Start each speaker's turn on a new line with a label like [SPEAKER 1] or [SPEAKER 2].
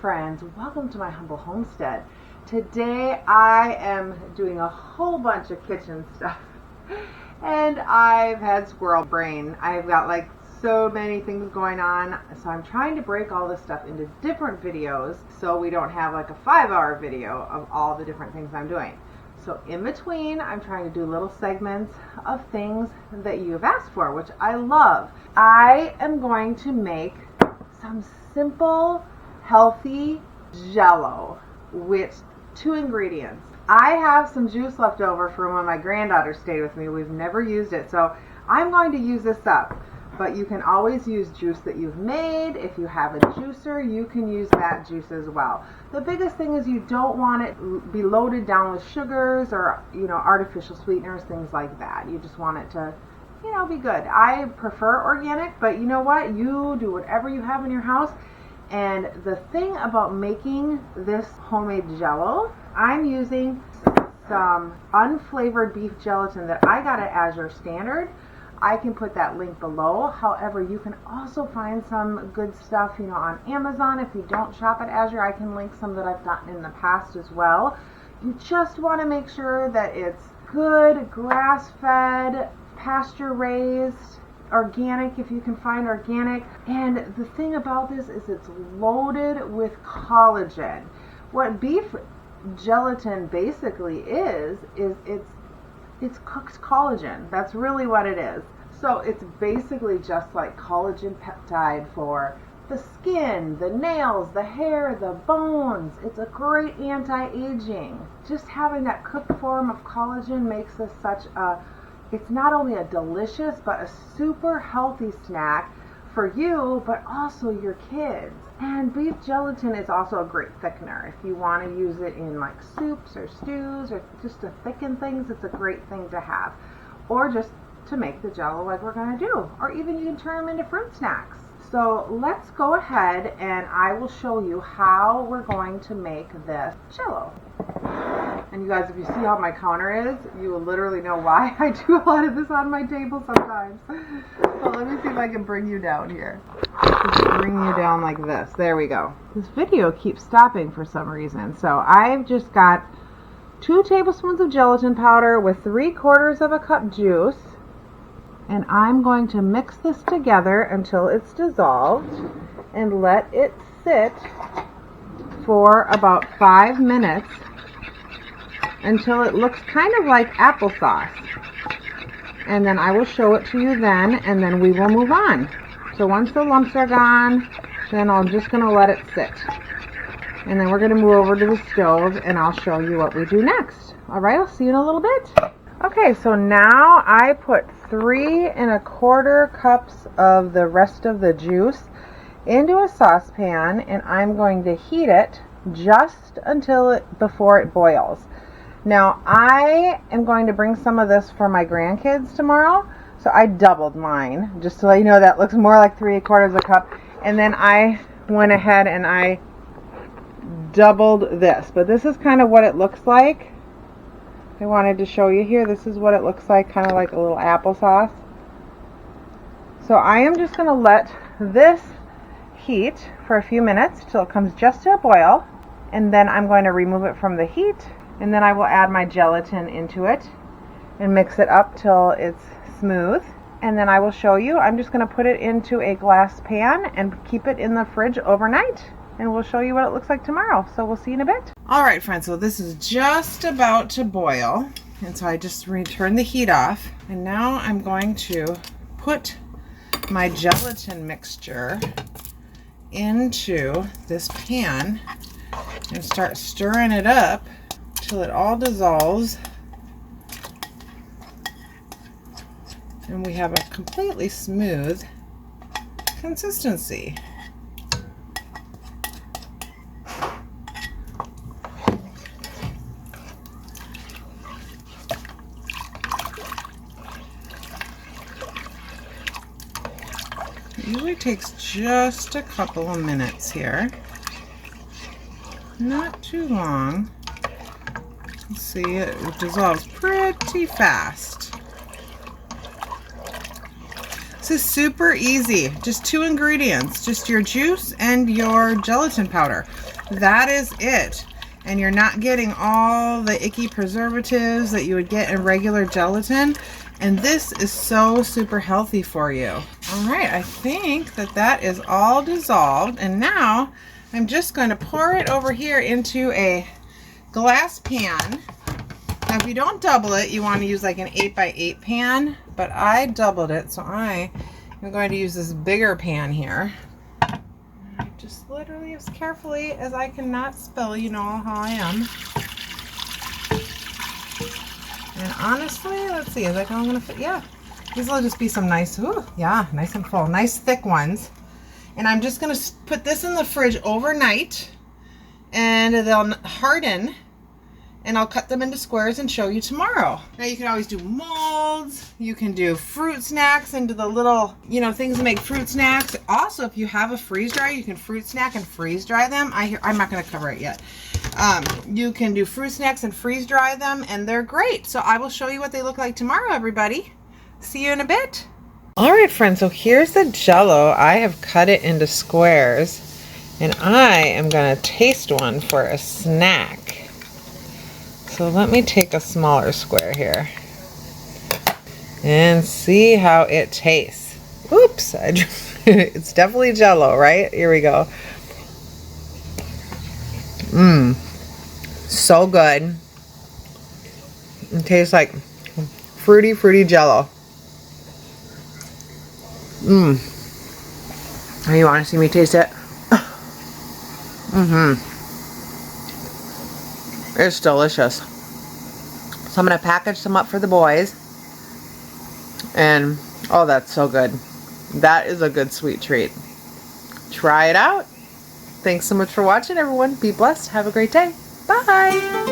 [SPEAKER 1] friends, welcome to my humble homestead. Today I am doing a whole bunch of kitchen stuff and I've had squirrel brain. I've got like so many things going on, so I'm trying to break all this stuff into different videos so we don't have like a 5-hour video of all the different things I'm doing. So in between, I'm trying to do little segments of things that you have asked for, which I love. I am going to make some simple, healthy Jello with 2 ingredients. I have some juice left over from when my granddaughter stayed with me. We've never used it, so I'm going to use this up. But you can always use juice that you've made. If you have a juicer, you can use that juice as well. The biggest thing is you don't want it be loaded down with sugars or, artificial sweeteners, things like that. You just want it to, be good. I prefer organic, but you know what? You do whatever you have in your house. And the thing about making this homemade Jello, I'm using some unflavored beef gelatin that I got at Azure Standard. I can put that link below. However, you can also find some good stuff, on Amazon. If you don't shop at Azure, I can link some that I've gotten in the past as well. You just want to make sure that it's good, grass-fed, pasture-raised, organic if you can find organic. And the thing about this is it's loaded with collagen. What beef gelatin basically is it's cooked collagen. That's really what it is. So it's basically just like collagen peptide for the skin, the nails, the hair, the bones. It's a great anti-aging. Just having that cooked form of collagen makes this it's not only a delicious but a super healthy snack for you, but also your kids. And beef gelatin is also a great thickener. If you want to use it in like soups or stews or just to thicken things, it's a great thing to have. Or just to make the Jello like we're going to do. Or even you can turn them into fruit snacks. So let's go ahead and I will show you how we're going to make this Jello. And you guys, if you see how my counter is, you will literally know why I do a lot of this on my table sometimes. So let me see if I can bring you down here. Just bring you down like this. There we go. This video keeps stopping for some reason. So I've just got 2 tablespoons of gelatin powder with 3/4 of a cup juice. And I'm going to mix this together until it's dissolved and let it sit for about 5 minutes until it looks kind of like applesauce. And then I will show it to you then, and then we will move on. So once the lumps are gone, then I'm just going to let it sit. And then we're going to move over to the stove and I'll show you what we do next. Alright, I'll see you in a little bit. Okay, so now I put 3¼ cups of the rest of the juice into a saucepan, and I'm going to heat it just before it boils. Now I am going to bring some of this for my grandkids tomorrow, so I doubled mine, just to let you know that looks more like 3/4 a cup. And then I went ahead and I doubled this, but this is kind of what it looks like. I wanted to show you here. This is what it looks like, kind of like a little applesauce. So I am just going to let this heat for a few minutes till it comes just to a boil, and then I'm going to remove it from the heat, and then I will add my gelatin into it and mix it up till it's smooth. And then I will show you. I'm just going to put it into a glass pan and keep it in the fridge overnight, and we'll show you what it looks like tomorrow. So we'll see you in a bit. All right, friends, so this is just about to boil, and so I just turned the heat off, and now I'm going to put my gelatin mixture into this pan and start stirring it up till it all dissolves and we have a completely smooth consistency. It usually takes just a couple of minutes here. Not too long. See, it dissolves pretty fast. This is super easy. Just 2 ingredients, just your juice and your gelatin powder. That is it. And you're not getting all the icky preservatives that you would get in regular gelatin. And this is so super healthy for you. All right, I think that that is all dissolved. And now I'm just going to pour it over here into a glass pan. Now, if you don't double it, you want to use like an 8x8 pan, but I doubled it, so I am going to use this bigger pan here. I just literally as carefully as I can not spill, you know how I am. And honestly, let's see, is that all going to fit? Yeah, these will just be some nice, ooh, yeah, nice and full, nice thick ones. And I'm just going to put this in the fridge overnight, and they'll harden. And I'll cut them into squares and show you tomorrow. Now you can always do molds. You can do fruit snacks into the little, you know, things that make fruit snacks. Also, if you have a freeze dryer, you can fruit snack and freeze dry them. I'm not going to cover it yet. You can do fruit snacks and freeze dry them, and they're great. So I will show you what they look like tomorrow, everybody. See you in a bit. All right, friends. So here's the Jello. I have cut it into squares, and I am going to taste one for a snack. So let me take a smaller square here and see how it tastes. Oops, it's definitely Jello, right? Here we go. Mmm, so good. It tastes like fruity Jello. Mmm. Oh, you want to see me taste it? Mm-hmm. It's delicious. So I'm going to package some up for the boys. And, oh, that's so good. That is a good sweet treat. Try it out. Thanks so much for watching, everyone. Be blessed. Have a great day. Bye.